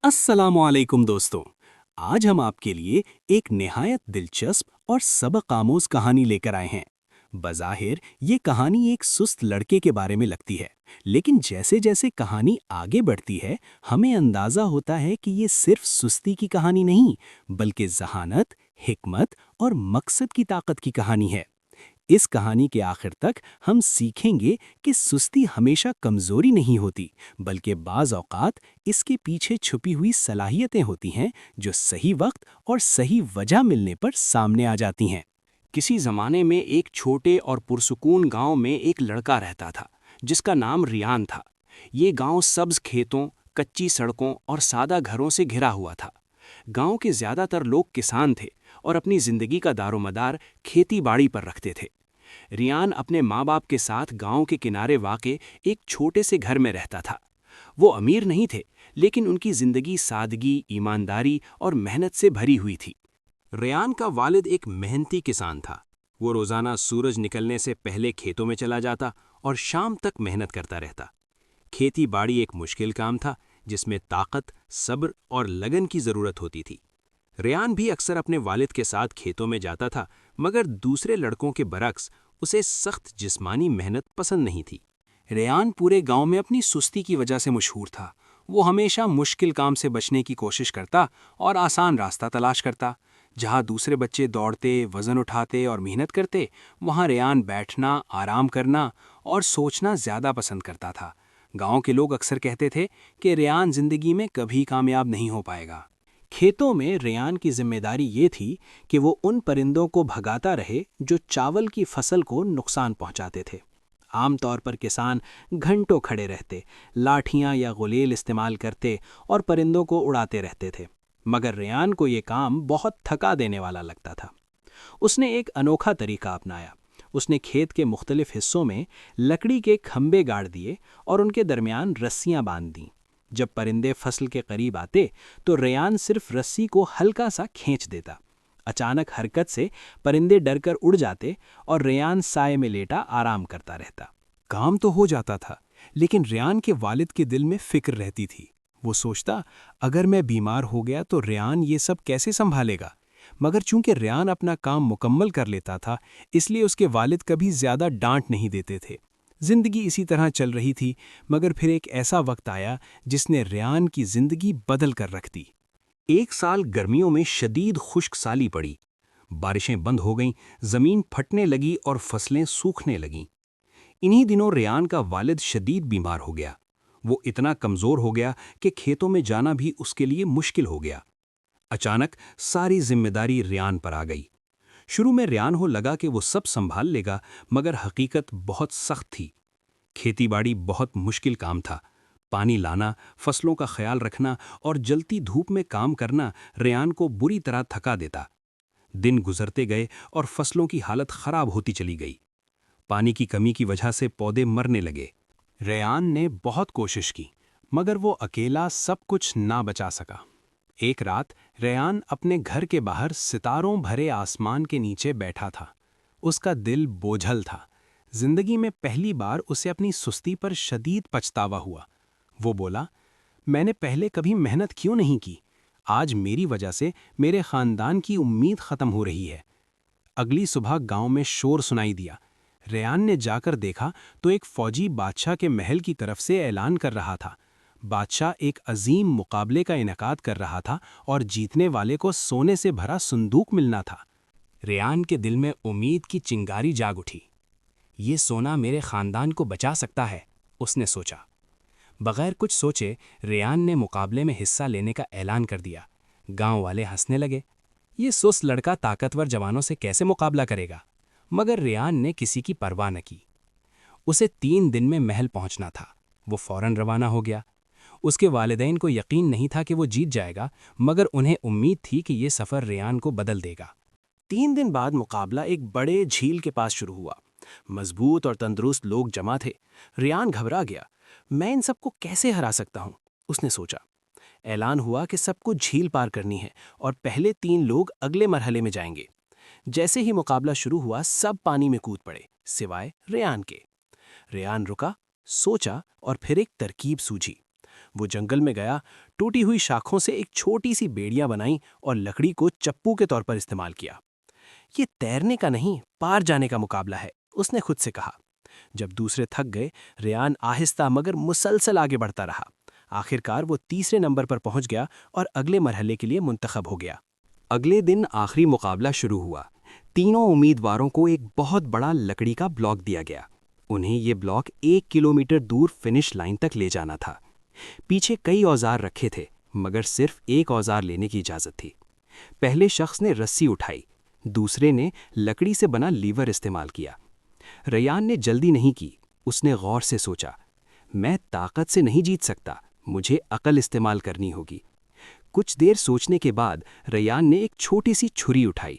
अस्सलामुअलैकुम दोस्तों। आज हम आपके लिए एक निहायत दिलचस्प और सबक आमोज कहानी लेकर आए हैं। बज़ाहिर ये कहानी एक सुस्त लड़के के बारे में लगती है, लेकिन जैसे जैसे कहानी आगे बढ़ती है हमें अंदाज़ा होता है कि ये सिर्फ सुस्ती की कहानी नहीं, बल्कि ज़हानत, हिकमत और मकसद की ताकत की कहानी है। इस कहानी के आखिर तक हम सीखेंगे कि सुस्ती हमेशा कमजोरी नहीं होती, बल्कि बाज़ औक़ात इसके पीछे छुपी हुई सलाहियतें होती हैं जो सही वक्त और सही वजह मिलने पर सामने आ जाती हैं। किसी ज़माने में एक छोटे और पुरसुकून गांव में एक लड़का रहता था जिसका नाम रियान था। ये गांव सब्ज खेतों, कच्ची सड़कों और सादा घरों से घिरा हुआ था। गांव के ज़्यादातर लोग किसान थे और अपनी ज़िंदगी का दारोमदार खेती बाड़ी पर रखते थे। रियान अपने माँ बाप के साथ गांव के किनारे वाक़े एक छोटे से घर में रहता था। वो अमीर नहीं थे, लेकिन उनकी ज़िंदगी सादगी, ईमानदारी और मेहनत से भरी हुई थी। रियान का वालिद एक मेहनती किसान था। वो रोज़ाना सूरज निकलने से पहले खेतों में चला जाता और शाम तक मेहनत करता रहता। खेती बाड़ी एक मुश्किल काम था जिसमें ताकत, सब्र और लगन की ज़रूरत होती थी। रियान भी अक्सर अपने वालिद के साथ खेतों में जाता था, मगर दूसरे लड़कों के बरक्स उसे सख्त जिस्मानी मेहनत पसंद नहीं थी। रेयान पूरे गांव में अपनी सुस्ती की वजह से मशहूर था। वो हमेशा मुश्किल काम से बचने की कोशिश करता और आसान रास्ता तलाश करता। जहां दूसरे बच्चे दौड़ते, वजन उठाते और मेहनत करते, वहां रेयान बैठना, आराम करना और सोचना ज़्यादा पसंद करता था। गांव के लोग अक्सर कहते थे कि रेयान जिंदगी में कभी कामयाब नहीं हो पाएगा। खेतों में रेयान की जिम्मेदारी ये थी कि वो उन परिंदों को भगाता रहे जो चावल की फसल को नुकसान पहुंचाते थे। आमतौर पर किसान घंटों खड़े रहते, लाठियां या गुलेल इस्तेमाल करते और परिंदों को उड़ाते रहते थे, मगर रेयान को ये काम बहुत थका देने वाला लगता था। उसने एक अनोखा तरीका अपनाया। उसने खेत के मुख्तलिफ हिस्सों में लकड़ी के खंभे गाड़ दिए और उनके दरमियान रस्सियां बांध दीं। जब परिंदे फसल के करीब आते तो रेयान सिर्फ रस्सी को हल्का सा खींच देता। अचानक हरकत से परिंदे डरकर उड़ जाते और रेयान साए में लेटा आराम करता रहता। काम तो हो जाता था, लेकिन रेयान के वालिद के दिल में फिक्र रहती थी। वो सोचता, अगर मैं बीमार हो गया तो रेयान ये सब कैसे संभालेगा। मगर चूंकि रेयान अपना काम मुकम्मल कर लेता था, इसलिए उसके वालिद कभी ज्यादा डांट नहीं देते थे। जिंदगी इसी तरह चल रही थी, मगर फिर एक ऐसा वक्त आया जिसने रेयान की जिंदगी बदल कर रख दी। एक साल गर्मियों में शदीद खुश्क साली पड़ी। बारिशें बंद हो गईं, ज़मीन फटने लगी और फसलें सूखने लगीं। इन्हीं दिनों रेयान का वालिद शदीद बीमार हो गया। वो इतना कमज़ोर हो गया कि खेतों में जाना भी उसके लिए मुश्किल हो गया। अचानक सारी जिम्मेदारी रेयान पर आ गई। शुरू में रेयान को लगा कि वो सब संभाल लेगा, मगर हकीकत बहुत सख्त थी। खेतीबाड़ी बहुत मुश्किल काम था। पानी लाना, फसलों का ख्याल रखना और जलती धूप में काम करना रेयान को बुरी तरह थका देता। दिन गुजरते गए और फसलों की हालत खराब होती चली गई। पानी की कमी की वजह से पौधे मरने लगे। रेयान ने बहुत कोशिश की, मगर वो अकेला सब कुछ ना बचा सका। एक रात रेयान अपने घर के बाहर सितारों भरे आसमान के नीचे बैठा था। उसका दिल बोझल था। जिंदगी में पहली बार उसे अपनी सुस्ती पर शदीद पछतावा हुआ। वो बोला, मैंने पहले कभी मेहनत क्यों नहीं की। आज मेरी वजह से मेरे खानदान की उम्मीद खत्म हो रही है। अगली सुबह गांव में शोर सुनाई दिया। रेयान ने जाकर देखा तो एक फौजी बादशाह के महल की तरफ से ऐलान कर रहा था। बादशाह एक अजीम मुकाबले का इनेकाद कर रहा था और जीतने वाले को सोने से भरा संदूक मिलना था। रेयान के दिल में उम्मीद की चिंगारी जाग उठी। ये सोना मेरे खानदान को बचा सकता है, उसने सोचा। बगैर कुछ सोचे रेयान ने मुकाबले में हिस्सा लेने का ऐलान कर दिया। गांव वाले हंसने लगे। ये सुस्त लड़का ताकतवर जवानों से कैसे मुकाबला करेगा। मगर रेयान ने किसी की परवाह न की। उसे 3 दिन में महल पहुंचना था। वो फौरन रवाना हो गया। उसके वालिदैन को यकीन नहीं था कि वो जीत जाएगा, मगर उन्हें उम्मीद थी कि ये सफ़र रेयान को बदल देगा। 3 दिन बाद मुकाबला एक बड़े झील के पास शुरू हुआ। मजबूत और तंदुरुस्त लोग जमा थे। रेयान घबरा गया। मैं इन सबको कैसे हरा सकता हूँ, उसने सोचा। ऐलान हुआ कि सबको झील पार करनी है और पहले 3 लोग अगले मरहले में जाएंगे। जैसे ही मुकाबला शुरू हुआ, सब पानी में कूद पड़े, सिवाय रेयान के। रेयान रुका, सोचा और फिर एक तरकीब सूझी। वो जंगल में गया, ٹوٹی ہوئی شاخوں سے ایک چھوٹی سی بیڑیاں بنائیں اور لکڑی کو چپو کے طور پر استعمال کیا۔ یہ تیرنے کا نہیں، پار جانے کا مقابلہ ہے، اس نے خود سے کہا۔ جب دوسرے تھک گئے، ریان آہستہ مگر مسلسل آگے بڑھتا رہا۔ آخرکار وہ تیسرے نمبر پر پہنچ گیا اور اگلے مرحلے کے لیے منتخب ہو گیا۔ اگلے دن آخری مقابلہ شروع ہوا۔ تینوں امیدواروں کو ایک بہت بڑا لکڑی کا بلاک دیا گیا۔ انہیں یہ بلاک 1 کلومیٹر دور فنش لائن تک لے جانا تھا۔ پیچھے کئی اوزار رکھے تھے، مگر صرف ایک اوزار لینے کی اجازت تھی۔ پہلے شخص نے رسی اٹھائی، دوسرے نے لکڑی سے بنا لیور استعمال کیا۔ ریان نے جلدی نہیں کی، اس نے غور سے سوچا، میں طاقت سے نہیں جیت سکتا، مجھے عقل استعمال کرنی ہوگی۔ کچھ دیر سوچنے کے بعد ریان نے ایک چھوٹی سی چھری اٹھائی۔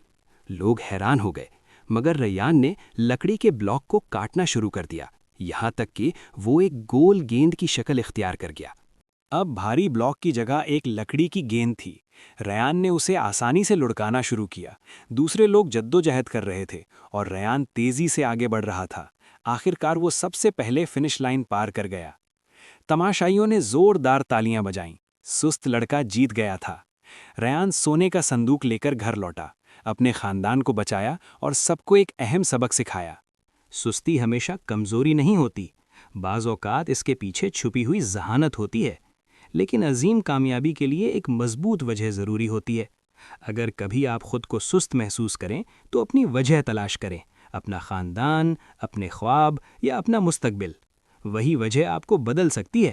لوگ حیران ہو گئے، مگر ریان نے لکڑی کے بلاک کو کاٹنا شروع کر دیا، یہاں تک کہ وہ ایک گول گیند کی شکل اختیار کر گیا۔ اب بھاری بلاک کی جگہ ایک لکڑی کی گیند تھی۔ ریان نے اسے آسانی سے لڑکانا شروع کیا۔ دوسرے لوگ جدوجہد کر رہے تھے اور ریان تیزی سے آگے بڑھ رہا تھا۔ آخرکار وہ سب سے پہلے فنش لائن پار کر گیا۔ تماشائیوں نے زوردار تالیاں بجائیں۔ سست لڑکا جیت گیا تھا۔ ریان سونے کا صندوق لے کر گھر لوٹا، اپنے خاندان کو بچایا اور سب کو ایک اہم سبق سکھایا۔ سستی ہمیشہ کمزوری نہیں ہوتی، بعض اوقات اس کے پیچھے چھپی ہوئی ذہانت ہوتی ہے۔ لیکن عظیم کامیابی کے لیے ایک مضبوط وجہ ضروری ہوتی ہے۔ اگر کبھی آپ خود کو سست محسوس کریں تو اپنی وجہ تلاش کریں، اپنا خاندان، اپنے خواب یا اپنا مستقبل۔ وہی وجہ آپ کو بدل سکتی ہے۔